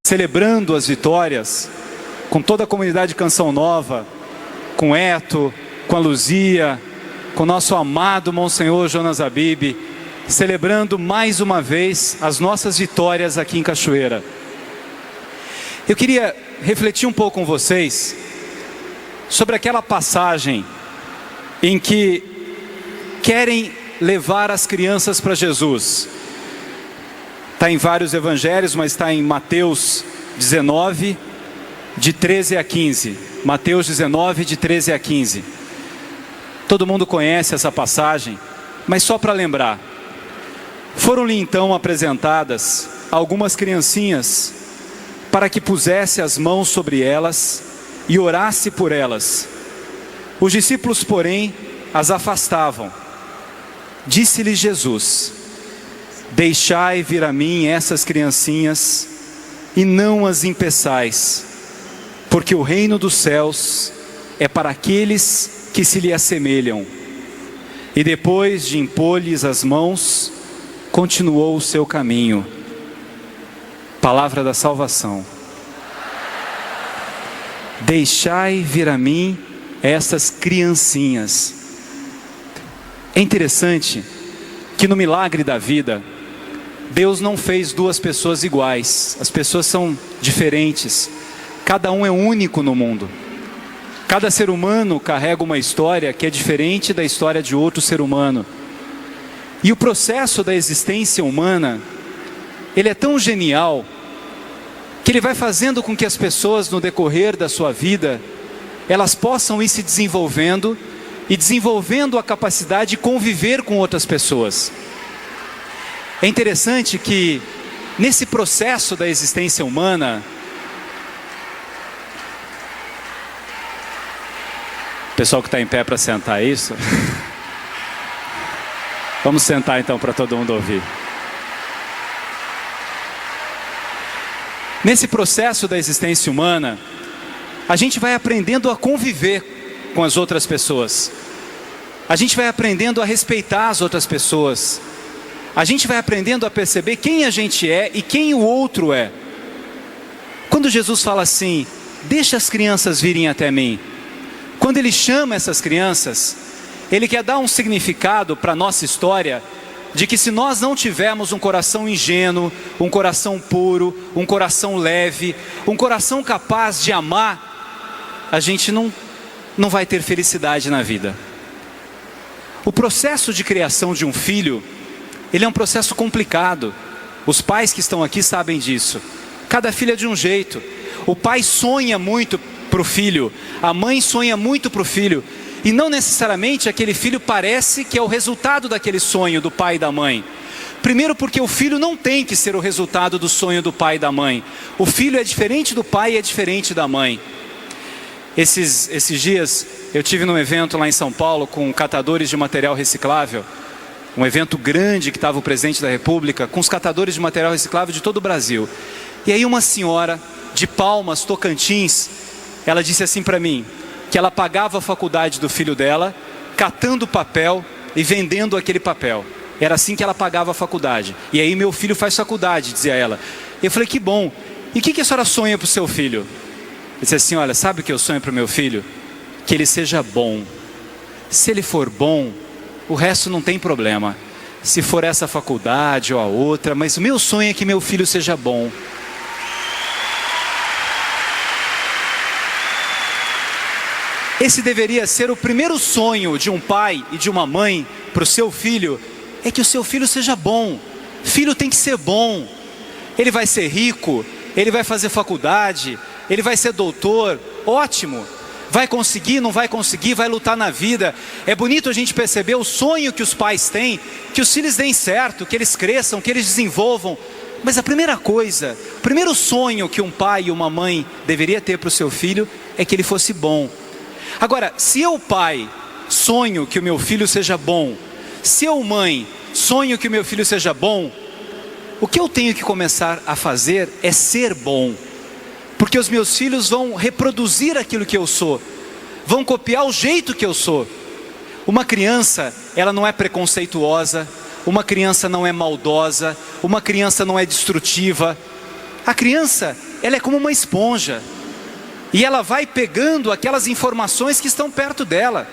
celebrando as vitórias, com toda a comunidade Canção Nova, com Eto, com a Luzia, com nosso amado Monsenhor Jonas Abib, celebrando mais uma vez as nossas vitórias aqui em Cachoeira. Eu queria refletir um pouco com vocês sobre aquela passagem em que querem levar as crianças para Jesus. Está em vários evangelhos, mas está em Mateus 19, de 13 a 15. Mateus 19, de 13 a 15. Todo mundo conhece essa passagem, mas só para lembrar. Foram-lhe então apresentadas algumas criancinhas para que pusesse as mãos sobre elas e orasse por elas. Os discípulos, porém, as afastavam. Disse-lhe Jesus: deixai vir a mim essas criancinhas e não as impeçais, porque o reino dos céus é para aqueles que se lhe assemelham. E depois de impor-lhes as mãos, continuou o seu caminho. Palavra da salvação. Deixai vir a mim essas criancinhas. É interessante que no milagre da vida, Deus não fez duas pessoas iguais. As pessoas são diferentes. Cada um é único no mundo. Cada ser humano carrega uma história que é diferente da história de outro ser humano. E o processo da existência humana, ele é tão genial, que ele vai fazendo com que as pessoas no decorrer da sua vida, elas possam ir se desenvolvendo e desenvolvendo a capacidade de conviver com outras pessoas. É interessante que nesse processo da existência humana, o pessoal que está em pé para sentar, é isso? Vamos sentar então para todo mundo ouvir. Nesse processo da existência humana, a gente vai aprendendo a conviver com as outras pessoas. A gente vai aprendendo a respeitar as outras pessoas. A gente vai aprendendo a perceber quem a gente é e quem o outro é. Quando Jesus fala assim, deixa as crianças virem até mim. Quando Ele chama essas crianças, Ele quer dar um significado para a nossa história, de que se nós não tivermos um coração ingênuo, um coração puro, um coração leve, um coração capaz de amar, a gente não vai ter felicidade na vida. O processo de criação de um filho, ele é um processo complicado. Os pais que estão aqui sabem disso. Cada filho é de um jeito. O pai sonha muito para o filho, a mãe sonha muito para o filho. E não necessariamente aquele filho parece que é o resultado daquele sonho do pai e da mãe. Primeiro porque o filho não tem que ser o resultado do sonho do pai e da mãe. O filho é diferente do pai e é diferente da mãe. Esses dias eu tive num evento lá em São Paulo com catadores de material reciclável. Um evento grande que estava o presidente da República com os catadores de material reciclável de todo o Brasil. E aí uma senhora de Palmas, Tocantins, ela disse assim para mim, que ela pagava a faculdade do filho dela, catando papel e vendendo aquele papel. Era assim que ela pagava a faculdade. E aí meu filho faz faculdade, dizia ela. Eu falei, que bom. E o que a senhora sonha para o seu filho? Eu disse assim, olha, sabe o que eu sonho para o meu filho? Que ele seja bom. Se ele for bom, o resto não tem problema. Se for essa faculdade ou a outra, mas o meu sonho é que meu filho seja bom. Esse deveria ser o primeiro sonho de um pai e de uma mãe para o seu filho, é que o seu filho seja bom. Filho tem que ser bom. Ele vai ser rico, ele vai fazer faculdade, ele vai ser doutor, ótimo. Vai conseguir, não vai conseguir, vai lutar na vida. É bonito a gente perceber o sonho que os pais têm, que os filhos deem certo, que eles cresçam, que eles desenvolvam. Mas a primeira coisa, o primeiro sonho que um pai e uma mãe deveria ter para o seu filho é que ele fosse bom. Agora, se eu pai sonho que o meu filho seja bom, se eu mãe sonho que o meu filho seja bom, o que eu tenho que começar a fazer é ser bom. Porque os meus filhos vão reproduzir aquilo que eu sou, vão copiar o jeito que eu sou. Uma criança, ela não é preconceituosa, uma criança não é maldosa, uma criança não é destrutiva. A criança, ela é como uma esponja. E ela vai pegando aquelas informações que estão perto dela.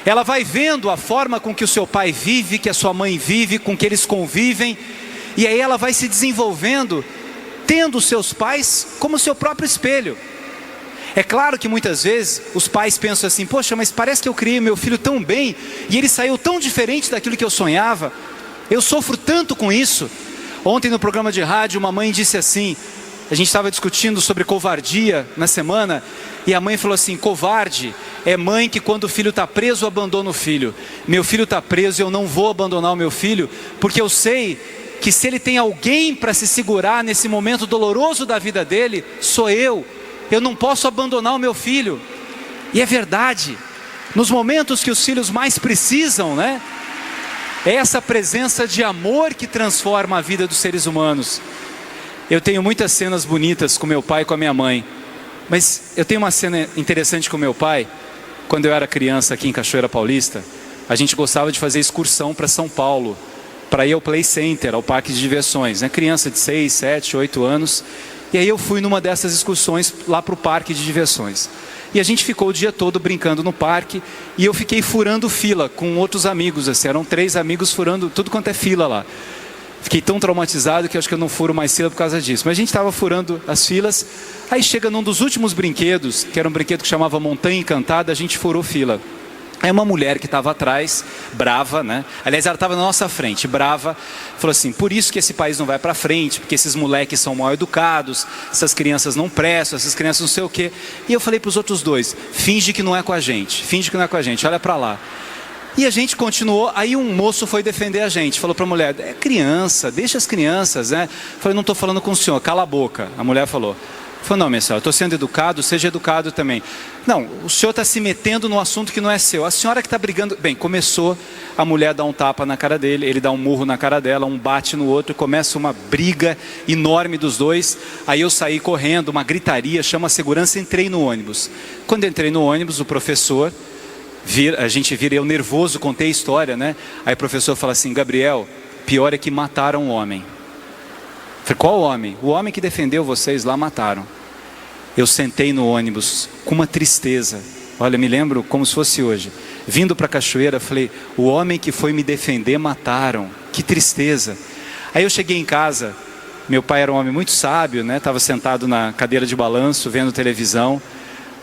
Ela vai vendo a forma com que o seu pai vive, que a sua mãe vive, com que eles convivem. E aí ela vai se desenvolvendo, tendo os seus pais como seu próprio espelho. É claro que muitas vezes os pais pensam assim: poxa, mas parece que eu criei meu filho tão bem e ele saiu tão diferente daquilo que eu sonhava. Eu sofro tanto com isso. Ontem no programa de rádio uma mãe disse assim, a gente estava discutindo sobre covardia na semana, e a mãe falou assim: covarde é mãe que quando o filho está preso abandona o filho. Meu filho está preso e eu não vou abandonar o meu filho, porque eu sei que se ele tem alguém para se segurar nesse momento doloroso da vida dele, sou eu. Eu não posso abandonar o meu filho. E é verdade, nos momentos que os filhos mais precisam, né? É essa presença de amor que transforma a vida dos seres humanos. Eu tenho muitas cenas bonitas com meu pai e com a minha mãe, mas eu tenho uma cena interessante com meu pai. Quando eu era criança aqui em Cachoeira Paulista, a gente gostava de fazer excursão para São Paulo, para ir ao Play Center, ao parque de diversões, né? Criança de 6, 7, 8 anos. E aí eu fui numa dessas excursões lá para o parque de diversões. E a gente ficou o dia todo brincando no parque, e eu fiquei furando fila com outros amigos, assim, eram 3 amigos furando tudo quanto é fila lá. Fiquei tão traumatizado que acho que eu não furo mais fila por causa disso. Mas a gente estava furando as filas, aí chega num dos últimos brinquedos, que era um brinquedo que chamava Montanha Encantada, a gente furou fila. Aí uma mulher que estava atrás, brava, né? Aliás, ela estava na nossa frente, brava, falou assim: por isso que esse país não vai para frente, porque esses moleques são mal educados, essas crianças não prestam, essas crianças não sei o quê. E eu falei para os outros 2, finge que não é com a gente, olha para lá. E a gente continuou, aí um moço foi defender a gente, falou para a mulher: é criança, deixa as crianças, né? Eu falei: não estou falando com o senhor, cala a boca. A mulher falou: não, minha senhora, eu estou sendo educado, seja educado também. Não, o senhor está se metendo num assunto que não é seu. A senhora que está brigando... Bem, começou a mulher dar um tapa na cara dele, ele dá um murro na cara dela, um bate no outro, e começa uma briga enorme dos dois. Aí eu saí correndo, uma gritaria, chama a segurança, entrei no ônibus. Quando entrei no ônibus, o professor, a gente vira, eu nervoso, contei a história, né? Aí o professor fala assim: Gabriel, pior é que mataram o homem. Falei: qual homem? O homem que defendeu vocês lá, mataram. Eu sentei no ônibus com uma tristeza. Olha, me lembro como se fosse hoje. Vindo para Cachoeira, falei: o homem que foi me defender, mataram. Que tristeza. Aí eu cheguei em casa, meu pai era um homem muito sábio, né? Estava sentado na cadeira de balanço, vendo televisão.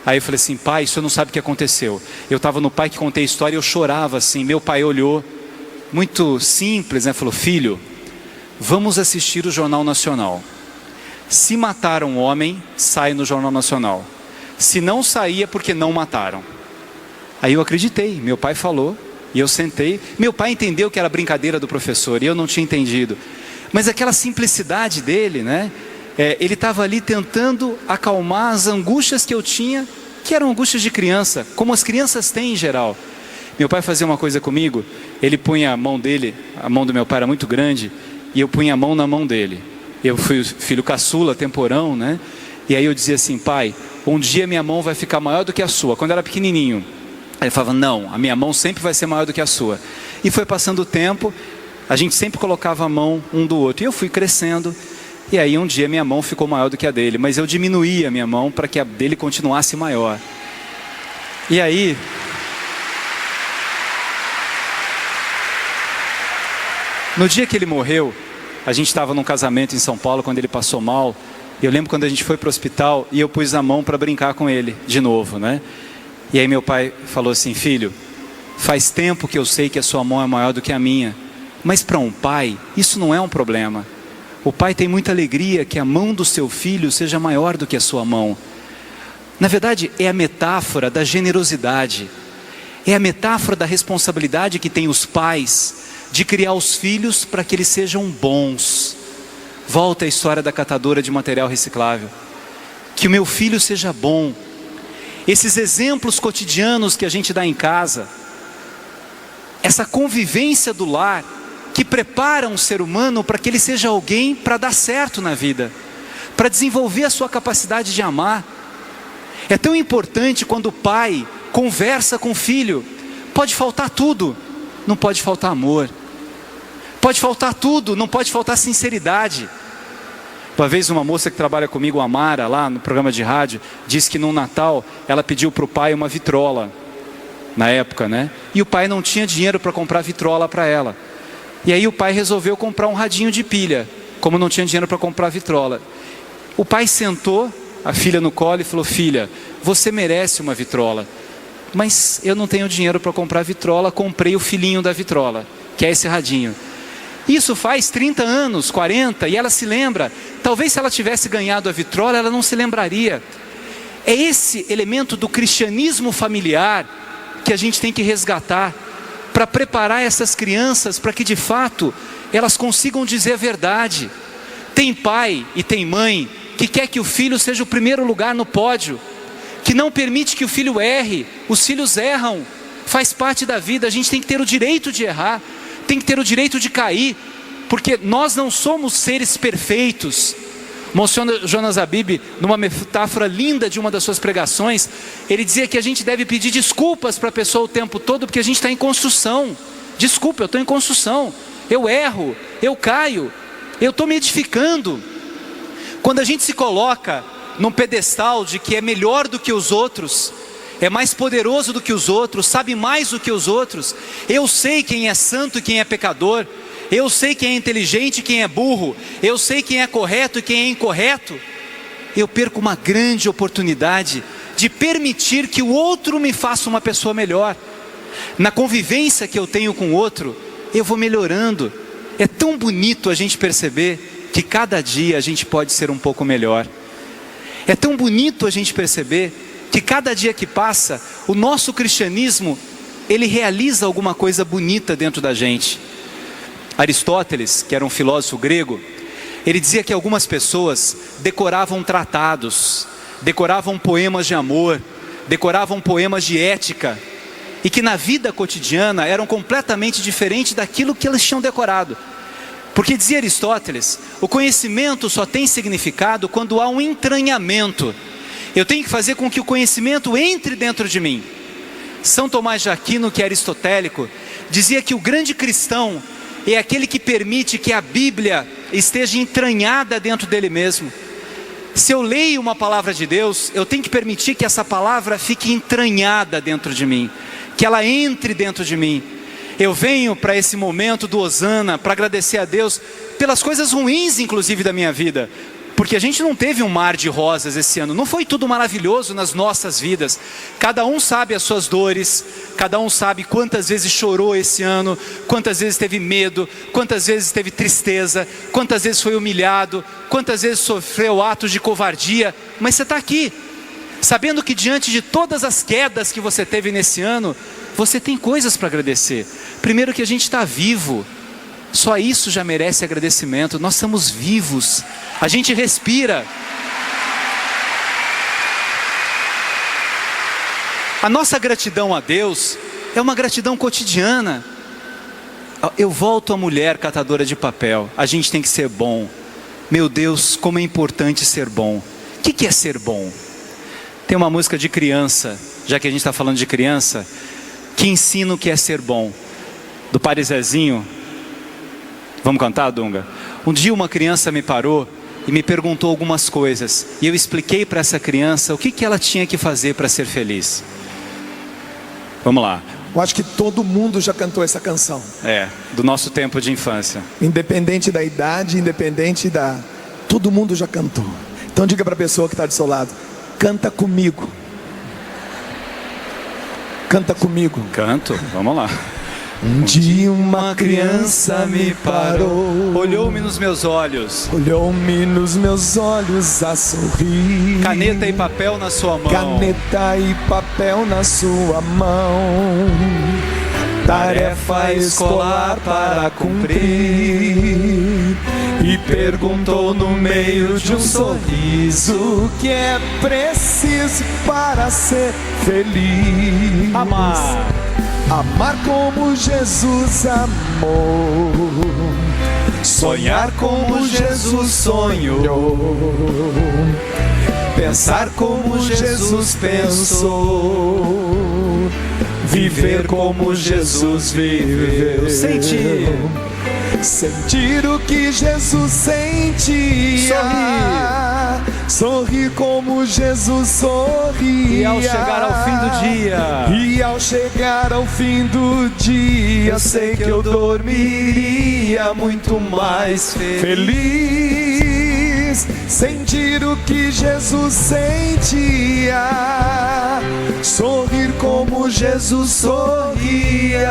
Aí eu falei assim: pai, o senhor não sabe o que aconteceu. Eu estava no Pai que Contei a História e eu chorava assim. Meu pai olhou, muito simples, né? Falou: filho, vamos assistir o Jornal Nacional. Se mataram um homem, sai no Jornal Nacional. Se não saía, porque não mataram. Aí eu acreditei, meu pai falou, e eu sentei. Meu pai entendeu que era brincadeira do professor, e eu não tinha entendido. Mas aquela simplicidade dele, né? Ele estava ali tentando acalmar as angústias que eu tinha, que eram angústias de criança, como as crianças têm em geral. Meu pai fazia uma coisa comigo, ele punha a mão dele, a mão do meu pai era muito grande, e eu punha a mão na mão dele. Eu fui o filho caçula, temporão, né? E aí eu dizia assim: pai, um dia minha mão vai ficar maior do que a sua. Quando eu era pequenininho. Aí ele falava: não, a minha mão sempre vai ser maior do que a sua. E foi passando o tempo, a gente sempre colocava a mão um do outro. E eu fui crescendo, e aí um dia minha mão ficou maior do que a dele. Mas eu diminuía a minha mão para que a dele continuasse maior. E aí... no dia que ele morreu, a gente estava num casamento em São Paulo, quando ele passou mal. Eu lembro quando a gente foi para o hospital e eu pus a mão para brincar com ele de novo, né? E aí meu pai falou assim: filho, faz tempo que eu sei que a sua mão é maior do que a minha, mas para um pai isso não é um problema. O pai tem muita alegria que a mão do seu filho seja maior do que a sua mão. Na verdade, é a metáfora da generosidade, é a metáfora da responsabilidade que tem os pais de criar os filhos para que eles sejam bons. Volta a história da catadora de material reciclável. Que o meu filho seja bom. Esses exemplos cotidianos que a gente dá em casa, essa convivência do lar, que prepara um ser humano para que ele seja alguém para dar certo na vida, para desenvolver a sua capacidade de amar. É tão importante quando o pai conversa com o filho. Pode faltar tudo, não pode faltar amor. Pode faltar tudo, não pode faltar sinceridade. Uma vez uma moça que trabalha comigo, a Mara, lá no programa de rádio, disse que no Natal ela pediu para o pai uma vitrola, na época, né? E o pai não tinha dinheiro para comprar vitrola para ela. E aí o pai resolveu comprar um radinho de pilha, como não tinha dinheiro para comprar vitrola. O pai sentou a filha no colo e falou: filha, você merece uma vitrola, mas eu não tenho dinheiro para comprar vitrola, comprei o filhinho da vitrola, que é esse radinho. Isso faz 30 anos, 40, e ela se lembra. Talvez se ela tivesse ganhado a vitrola, ela não se lembraria. É esse elemento do cristianismo familiar que a gente tem que resgatar, para preparar essas crianças para que de fato elas consigam dizer a verdade. Tem pai e tem mãe que quer que o filho seja o primeiro lugar no pódio, que não permite que o filho erre. Os filhos erram, faz parte da vida. A gente tem que ter o direito de errar, tem que ter o direito de cair, porque nós não somos seres perfeitos. Monsignor Jonas Habib, numa metáfora linda de uma das suas pregações, ele dizia que a gente deve pedir desculpas para a pessoa o tempo todo, porque a gente está em construção. Desculpa, eu estou em construção, eu erro, eu caio, eu estou me edificando. Quando a gente se coloca num pedestal de que é melhor do que os outros, é mais poderoso do que os outros, sabe mais do que os outros, eu sei quem é santo e quem é pecador, eu sei quem é inteligente e quem é burro, eu sei quem é correto e quem é incorreto, eu perco uma grande oportunidade de permitir que o outro me faça uma pessoa melhor. Na convivência que eu tenho com o outro, eu vou melhorando. É tão bonito a gente perceber que cada dia a gente pode ser um pouco melhor. É tão bonito a gente perceber que cada dia que passa, o nosso cristianismo, ele realiza alguma coisa bonita dentro da gente. Aristóteles, que era um filósofo grego, ele dizia que algumas pessoas decoravam tratados, decoravam poemas de amor, decoravam poemas de ética, e que na vida cotidiana eram completamente diferentes daquilo que eles tinham decorado. Porque dizia Aristóteles, o conhecimento só tem significado quando há um entranhamento. Eu tenho que fazer com que o conhecimento entre dentro de mim. São Tomás de Aquino, que é aristotélico, dizia que o grande cristão é aquele que permite que a Bíblia esteja entranhada dentro dele mesmo. Se eu leio uma palavra de Deus, eu tenho que permitir que essa palavra fique entranhada dentro de mim, que ela entre dentro de mim. Eu venho para esse momento do Hosana para agradecer a Deus pelas coisas ruins, inclusive, da minha vida, porque a gente não teve um mar de rosas esse ano, não foi tudo maravilhoso nas nossas vidas. Cada um sabe as suas dores, cada um sabe quantas vezes chorou esse ano, quantas vezes teve medo, quantas vezes teve tristeza, quantas vezes foi humilhado, quantas vezes sofreu atos de covardia. Mas você está aqui, sabendo que diante de todas as quedas que você teve nesse ano, você tem coisas para agradecer. Primeiro, que a gente está vivo. Só isso já merece agradecimento. Nós estamos vivos, a gente respira. A nossa gratidão a Deus é uma gratidão cotidiana. Eu volto à mulher catadora de papel. A gente tem que ser bom. Meu Deus, como é importante ser bom. O que é ser bom? Tem uma música de criança, já que a gente está falando de criança, que ensina o que é ser bom, do Padre Zezinho. Vamos cantar, Dunga? Um dia uma criança me parou e me perguntou algumas coisas, e eu expliquei para essa criança o que ela tinha que fazer para ser feliz. Vamos lá. Eu acho que todo mundo já cantou essa canção. Do nosso tempo de infância. Independente da idade, independente da... Todo mundo já cantou. Então diga para a pessoa que está do seu lado: canta comigo. Canta comigo. Canto, vamos lá. Um dia uma criança me parou, olhou-me nos meus olhos, olhou-me nos meus olhos a sorrir. Caneta e papel na sua mão, caneta e papel na sua mão. Tarefa escolar para cumprir. E perguntou no meio de um sorriso: o que é preciso para ser feliz? Amar. Amar como Jesus amou, sonhar como Jesus sonhou, pensar como Jesus pensou, viver como Jesus viveu, sentir sentir o que Jesus sentia, sorrir como Jesus sorria. E ao chegar ao fim do dia, e ao chegar ao fim do dia, eu sei que eu dormiria muito mais feliz. Sentir o que Jesus sentia, sorrir como Jesus sorria.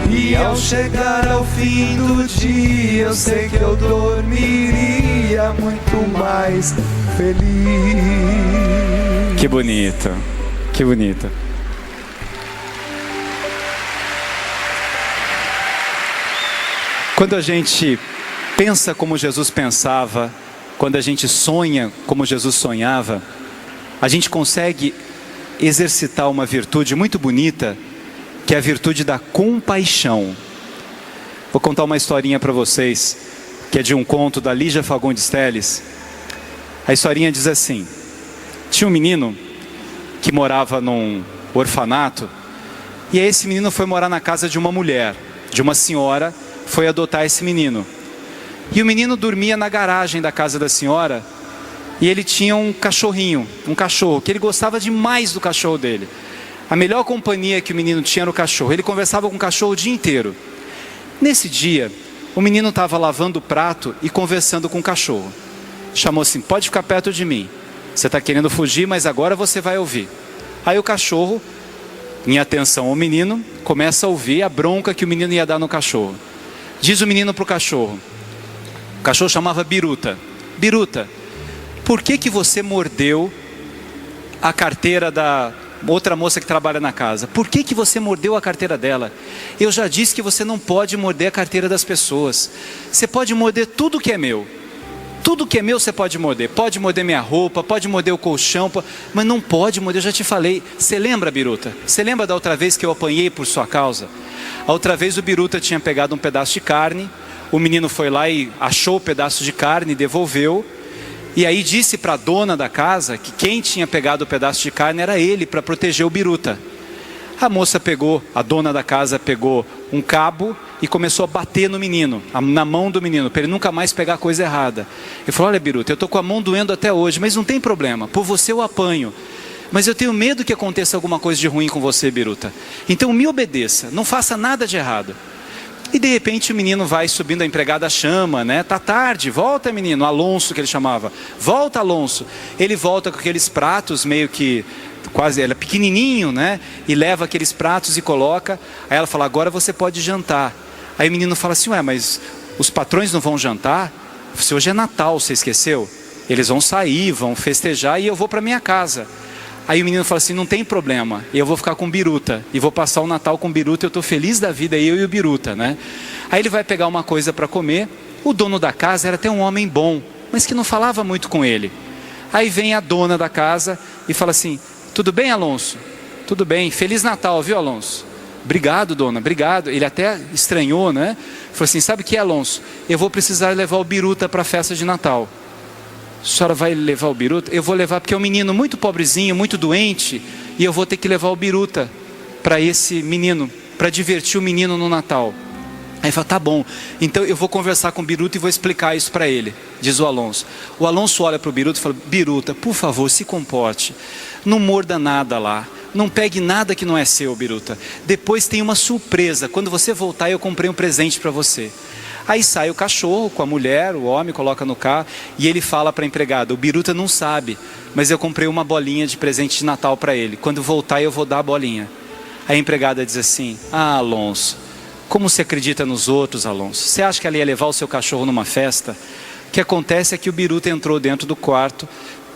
E ao chegar ao fim do dia, eu sei que eu dormiria muito mais feliz. Que bonito, que bonito. Quando a gente pensa como Jesus pensava, quando a gente sonha como Jesus sonhava, a gente consegue exercitar uma virtude muito bonita, que é a virtude da compaixão. Vou contar uma historinha para vocês, que é de um conto da Lígia Fagundes Telles. A historinha diz assim: tinha um menino que morava num orfanato, e aí esse menino foi morar na casa de uma mulher, de uma senhora, foi adotar esse menino. E o menino dormia na garagem da casa da senhora, e ele tinha um cachorrinho, um cachorro, que ele gostava demais do cachorro dele. A melhor companhia que o menino tinha era o cachorro. Ele conversava com o cachorro o dia inteiro. Nesse dia, o menino estava lavando o prato e conversando com o cachorro. Chamou assim: pode ficar perto de mim. Você está querendo fugir, mas agora você vai ouvir. Aí o cachorro, em atenção ao menino, começa a ouvir a bronca que o menino ia dar no cachorro. Diz o menino para o cachorro chamava Biruta: Biruta, por que você mordeu a carteira da outra moça que trabalha na casa? Por que você mordeu a carteira dela? Eu já disse que você não pode morder a carteira das pessoas. Você pode morder tudo que é meu. Tudo que é meu você pode morder. Pode morder minha roupa, pode morder o colchão, mas não pode morder, eu já te falei. Você lembra, Biruta? Você lembra da outra vez que eu apanhei por sua causa? A outra vez o Biruta tinha pegado um pedaço de carne, o menino foi lá e achou o pedaço de carne e devolveu. E aí disse para a dona da casa que quem tinha pegado o pedaço de carne era ele, para proteger o Biruta. A moça pegou, a dona da casa pegou um cabo e começou a bater no menino, na mão do menino, para ele nunca mais pegar coisa errada. Ele falou: olha, Biruta, eu estou com a mão doendo até hoje, mas não tem problema, por você eu apanho. Mas eu tenho medo que aconteça alguma coisa de ruim com você, Biruta. Então me obedeça, não faça nada de errado. E de repente o menino vai subindo, a empregada chama, né? Tá tarde, volta menino, Alonso que ele chamava. Volta, Alonso. Ele volta com aqueles pratos meio que, quase, ele é pequenininho, né? E leva aqueles pratos e coloca. Aí ela fala: agora você pode jantar. Aí o menino fala assim: ué, mas os patrões não vão jantar? Se hoje é Natal, você esqueceu? Eles vão sair, vão festejar e eu vou para minha casa. Aí o menino fala assim: não tem problema, eu vou ficar com o Biruta, e vou passar o Natal com o Biruta, eu estou feliz da vida, eu e o Biruta, né? Aí ele vai pegar uma coisa para comer. O dono da casa era até um homem bom, mas que não falava muito com ele. Aí vem a dona da casa e fala assim: tudo bem, Alonso? Tudo bem, Feliz Natal, viu, Alonso? Obrigado, dona, obrigado. Ele até estranhou, né? Falou assim: sabe o que, Alonso? Eu vou precisar levar o Biruta para a festa de Natal. A senhora vai levar o Biruta? Eu vou levar, porque é um menino muito pobrezinho, muito doente, e eu vou ter que levar o Biruta para esse menino, para divertir o menino no Natal. Aí ele fala: tá bom, então eu vou conversar com o Biruta e vou explicar isso para ele, diz o Alonso. O Alonso olha para o Biruta e fala: Biruta, por favor, se comporte, não morda nada lá, não pegue nada que não é seu, Biruta. Depois tem uma surpresa, quando você voltar eu comprei um presente para você. Aí sai o cachorro com a mulher, o homem coloca no carro, e ele fala para a empregada: o Biruta não sabe, mas eu comprei uma bolinha de presente de Natal para ele, quando voltar eu vou dar a bolinha. Aí a empregada diz assim: ah, Alonso, como você acredita nos outros, Alonso? Você acha que ela ia levar o seu cachorro numa festa? O que acontece é que o Biruta entrou dentro do quarto,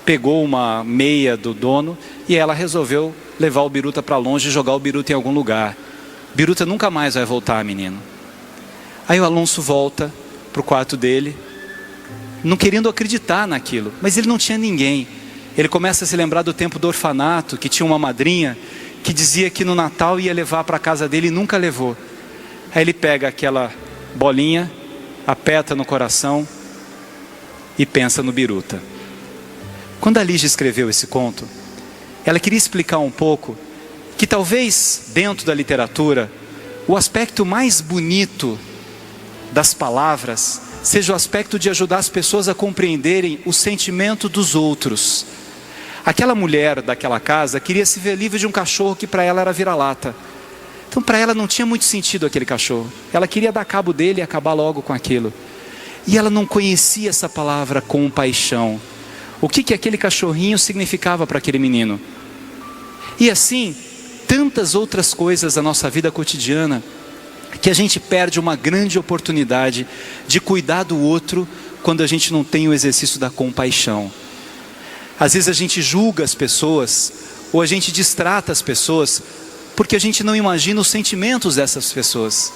pegou uma meia do dono, e ela resolveu levar o Biruta para longe e jogar o Biruta em algum lugar. Biruta nunca mais vai voltar, menino. Aí o Alonso volta para o quarto dele, não querendo acreditar naquilo, mas ele não tinha ninguém. Ele começa a se lembrar do tempo do orfanato, que tinha uma madrinha que dizia que no Natal ia levar para a casa dele e nunca levou. Aí ele pega aquela bolinha, aperta no coração e pensa no Biruta. Quando a Lígia escreveu esse conto, ela queria explicar um pouco que talvez dentro da literatura o aspecto mais bonito das palavras seja o aspecto de ajudar as pessoas a compreenderem o sentimento dos outros. Aquela mulher daquela casa queria se ver livre de um cachorro que para ela era vira-lata. Então para ela não tinha muito sentido aquele cachorro. Ela queria dar cabo dele e acabar logo com aquilo. E ela não conhecia essa palavra compaixão. O que aquele cachorrinho significava para aquele menino? E assim, tantas outras coisas da nossa vida cotidiana, que a gente perde uma grande oportunidade de cuidar do outro quando a gente não tem o exercício da compaixão. Às vezes a gente julga as pessoas, ou a gente distrata as pessoas, porque a gente não imagina os sentimentos dessas pessoas.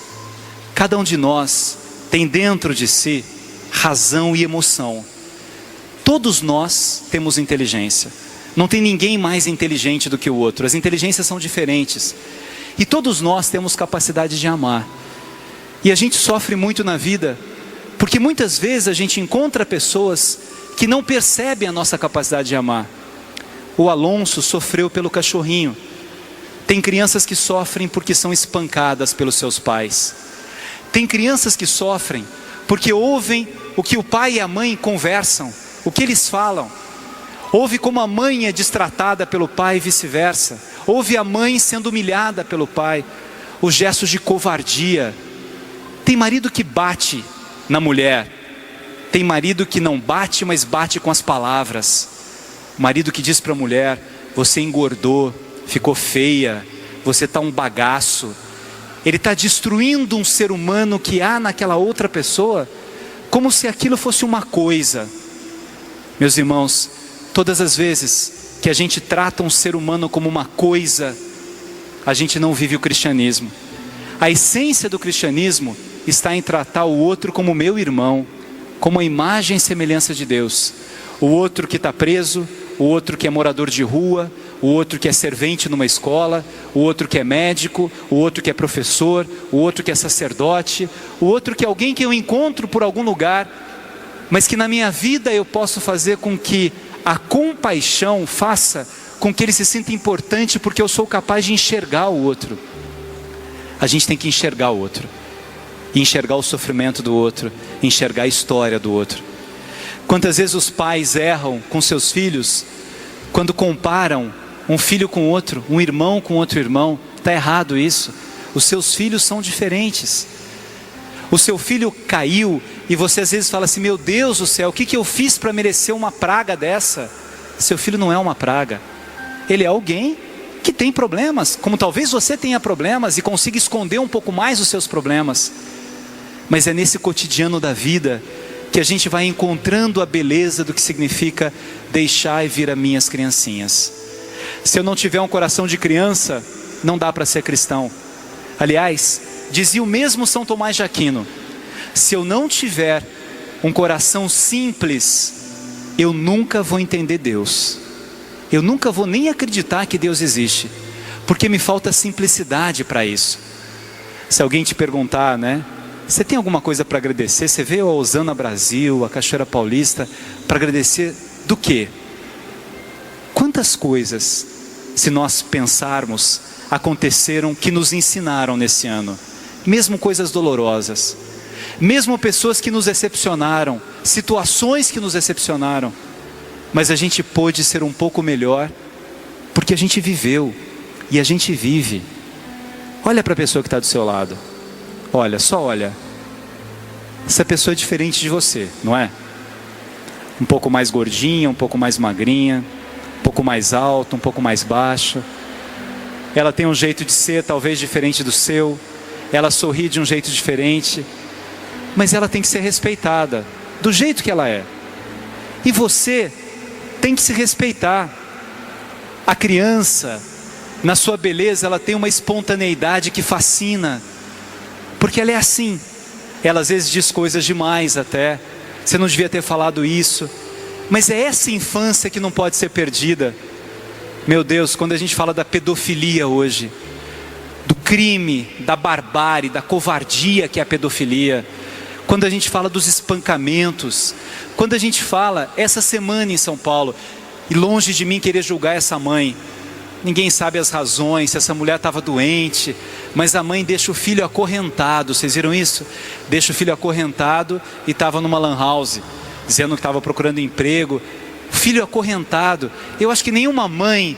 Cada um de nós tem dentro de si razão e emoção. Todos nós temos inteligência. Não tem ninguém mais inteligente do que o outro. As inteligências são diferentes. E todos nós temos capacidade de amar. E a gente sofre muito na vida, porque muitas vezes a gente encontra pessoas que não percebem a nossa capacidade de amar. O Alonso sofreu pelo cachorrinho. Tem crianças que sofrem porque são espancadas pelos seus pais. Tem crianças que sofrem porque ouvem o que o pai e a mãe conversam, o que eles falam. Ouve como a mãe é destratada pelo pai e vice-versa. Ouve a mãe sendo humilhada pelo pai. Os gestos de covardia. Tem marido que bate na mulher. Tem marido que não bate, mas bate com as palavras. Marido que diz para a mulher: você engordou, ficou feia, você está um bagaço. Ele está destruindo um ser humano que há naquela outra pessoa, como se aquilo fosse uma coisa. Meus irmãos, todas as vezes que a gente trata um ser humano como uma coisa, a gente não vive o cristianismo. A essência do cristianismo está em tratar o outro como meu irmão, como a imagem e semelhança de Deus. O outro que está preso, o outro que é morador de rua, o outro que é servente numa escola, o outro que é médico, o outro que é professor, o outro que é sacerdote, o outro que é alguém que eu encontro por algum lugar, mas que na minha vida eu posso fazer com que a compaixão faça com que ele se sinta importante, porque eu sou capaz de enxergar o outro. A gente tem que enxergar o outro, enxergar o sofrimento do outro, enxergar a história do outro. Quantas vezes os pais erram com seus filhos quando comparam um filho com outro, um irmão com outro irmão? Está errado isso. Os seus filhos são diferentes. O seu filho caiu e você às vezes fala assim: meu Deus do céu, o que eu fiz para merecer uma praga dessa? Seu filho não é uma praga. Ele é alguém que tem problemas, como talvez você tenha problemas e consiga esconder um pouco mais os seus problemas. Mas é nesse cotidiano da vida que a gente vai encontrando a beleza do que significa deixar e vir a minhas criancinhas. Se eu não tiver um coração de criança, não dá para ser cristão. Aliás, dizia o mesmo São Tomás de Aquino: se eu não tiver um coração simples, eu nunca vou entender Deus. Eu nunca vou nem acreditar que Deus existe, porque me falta simplicidade para isso. Se alguém te perguntar, né, você tem alguma coisa para agradecer? Você veio a Osana Brasil, a Cachoeira Paulista, para agradecer do quê? Quantas coisas, se nós pensarmos, aconteceram que nos ensinaram nesse ano? Mesmo coisas dolorosas, mesmo pessoas que nos decepcionaram, situações que nos decepcionaram, mas a gente pôde ser um pouco melhor, porque a gente viveu, e a gente vive. Olha para a pessoa que está do seu lado. Olha, só olha. Essa pessoa é diferente de você, não é? Um pouco mais gordinha, um pouco mais magrinha, um pouco mais alta, um pouco mais baixa. Ela tem um jeito de ser talvez diferente do seu. Ela sorri de um jeito diferente. Mas ela tem que ser respeitada, do jeito que ela é. E você tem que se respeitar. A criança, na sua beleza, ela tem uma espontaneidade que fascina. Porque ela é assim. Ela às vezes diz coisas demais até. Você não devia ter falado isso. Mas é essa infância que não pode ser perdida. Meu Deus, quando a gente fala da pedofilia hoje, do crime, da barbárie, da covardia que é a pedofilia, quando a gente fala dos espancamentos, quando a gente fala, essa semana em São Paulo, e longe de mim querer julgar essa mãe, Ninguém sabe as razões, se essa mulher estava doente, mas a mãe deixa o filho acorrentado. Vocês viram isso? Deixa o filho acorrentado e estava numa lan house, dizendo que estava procurando emprego. O filho acorrentado. Eu acho que nenhuma mãe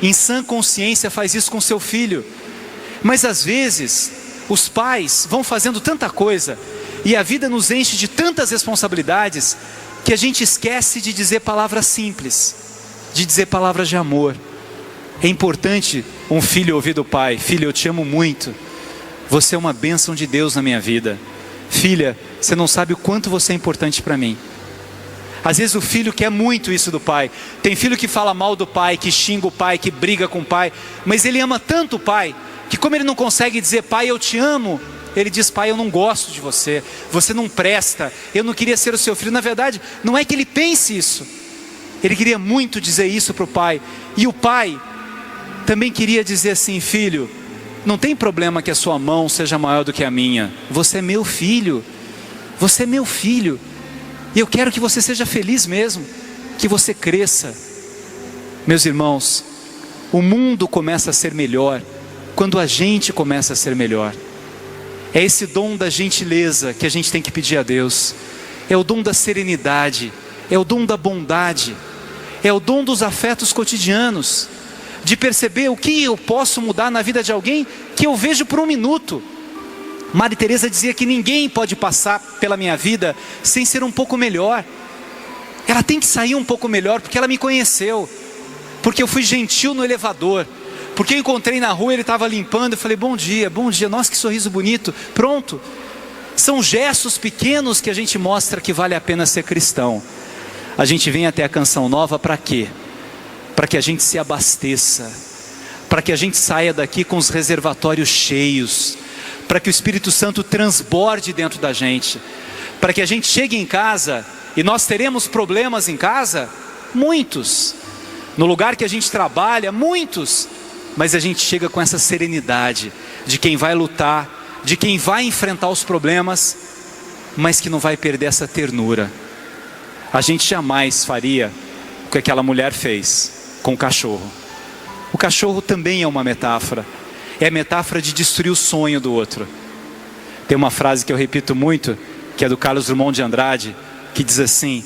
em sã consciência faz isso com seu filho. Mas às vezes os pais vão fazendo tanta coisa e a vida nos enche de tantas responsabilidades que a gente esquece de dizer palavras simples, de dizer palavras de amor. É importante um filho ouvir do pai: filho, eu te amo muito, você é uma bênção de Deus na minha vida. Filha, você não sabe o quanto você é importante para mim. Às vezes o filho quer muito isso do pai. Tem filho que fala mal do pai, que xinga o pai, que briga com o pai, mas ele ama tanto o pai, que como ele não consegue dizer pai, eu te amo, ele diz: pai, eu não gosto de você, você não presta, eu não queria ser o seu filho. Na verdade, não é que ele pense isso, ele queria muito dizer isso para o pai. E o pai também queria dizer assim: filho, não tem problema que a sua mão seja maior do que a minha, você é meu filho, você é meu filho, e eu quero que você seja feliz mesmo, que você cresça. Meus irmãos, o mundo começa a ser melhor quando a gente começa a ser melhor. É esse dom da gentileza que a gente tem que pedir a Deus, é o dom da serenidade, é o dom da bondade, é o dom dos afetos cotidianos, de perceber o que eu posso mudar na vida de alguém que eu vejo por um minuto. Madre Teresa dizia que ninguém pode passar pela minha vida sem ser um pouco melhor. Ela tem que sair um pouco melhor porque ela me conheceu, porque eu fui gentil no elevador, porque eu encontrei na rua, ele estava limpando, eu falei: bom dia, nossa, que sorriso bonito. Pronto. São gestos pequenos que a gente mostra que vale a pena ser cristão. A gente vem até a Canção Nova para quê? Para que a gente se abasteça, para que a gente saia daqui com os reservatórios cheios, para que o Espírito Santo transborde dentro da gente, para que a gente chegue em casa, e nós teremos problemas em casa, muitos, no lugar que a gente trabalha, muitos, mas a gente chega com essa serenidade de quem vai lutar, de quem vai enfrentar os problemas, mas que não vai perder essa ternura. A gente jamais faria o que aquela mulher fez com o cachorro. O cachorro também é uma metáfora. É a metáfora de destruir o sonho do outro. Tem uma frase que eu repito muito, que é do Carlos Drummond de Andrade, que diz assim: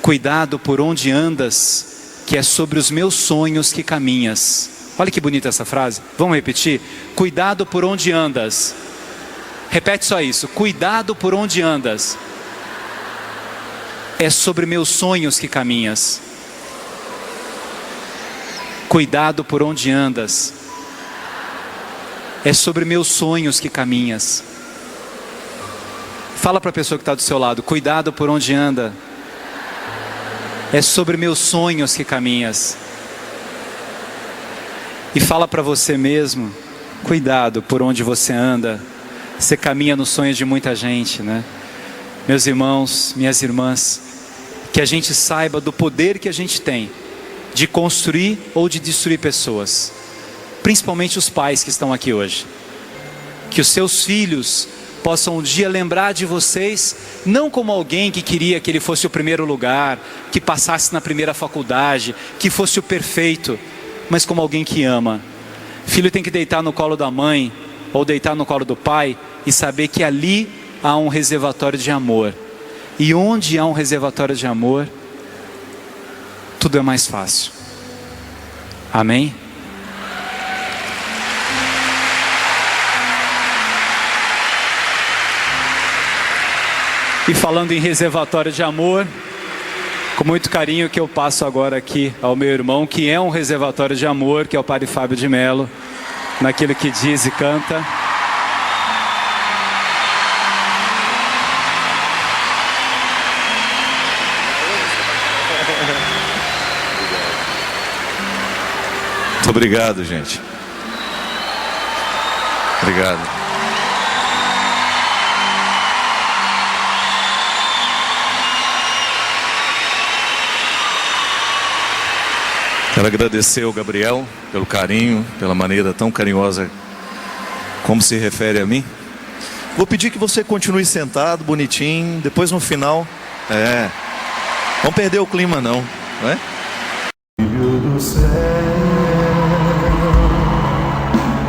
cuidado por onde andas, que é sobre os meus sonhos que caminhas. Olha que bonita essa frase. Vamos repetir? Cuidado por onde andas. Repete só isso: cuidado por onde andas, é sobre meus sonhos que caminhas. Cuidado por onde andas, é sobre meus sonhos que caminhas. Fala para a pessoa que está do seu lado: cuidado por onde anda, é sobre meus sonhos que caminhas. E fala para você mesmo: cuidado por onde você anda, você caminha nos sonhos de muita gente, né? Meus irmãos, minhas irmãs, que a gente saiba do poder que a gente tem de construir ou de destruir pessoas, principalmente os pais que estão aqui hoje. Que os seus filhos possam um dia lembrar de vocês, não como alguém que queria que ele fosse o primeiro lugar, que passasse na primeira faculdade, que fosse o perfeito, mas como alguém que ama. Filho tem que deitar no colo da mãe ou deitar no colo do pai e saber que ali há um reservatório de amor. E onde há um reservatório de amor, tudo é mais fácil. Amém? E falando em reservatório de amor, com muito carinho que eu passo agora aqui ao meu irmão, que é um reservatório de amor, que é o Padre Fábio de Mello, naquilo que diz e canta. Muito obrigado, gente. Obrigado. Quero agradecer ao Gabriel pelo carinho, pela maneira tão carinhosa como se refere a mim. Vou pedir que você continue sentado, bonitinho. Depois no final, não perder o clima não, não é? Filho do céu,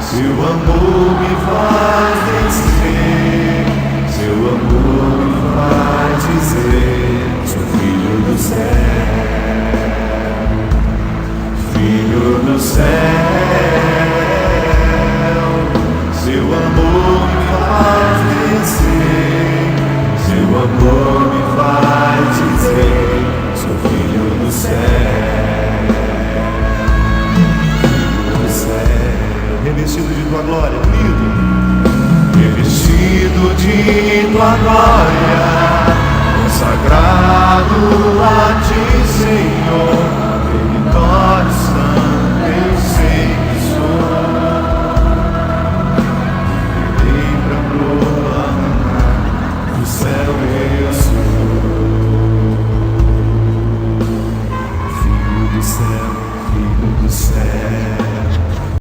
Seu amor me faz vencer, seu amor me faz dizer: sou filho do céu, filho do céu. Seu amor me faz vencer, seu amor me faz dizer: sou filho do céu, filho do céu. Revestido de tua glória, querido, revestido de tua glória, consagrado a ti, Senhor, vitória santo eu sei que sou. Virei pra proclamar, do céu eu sou, filho do céu, filho do céu.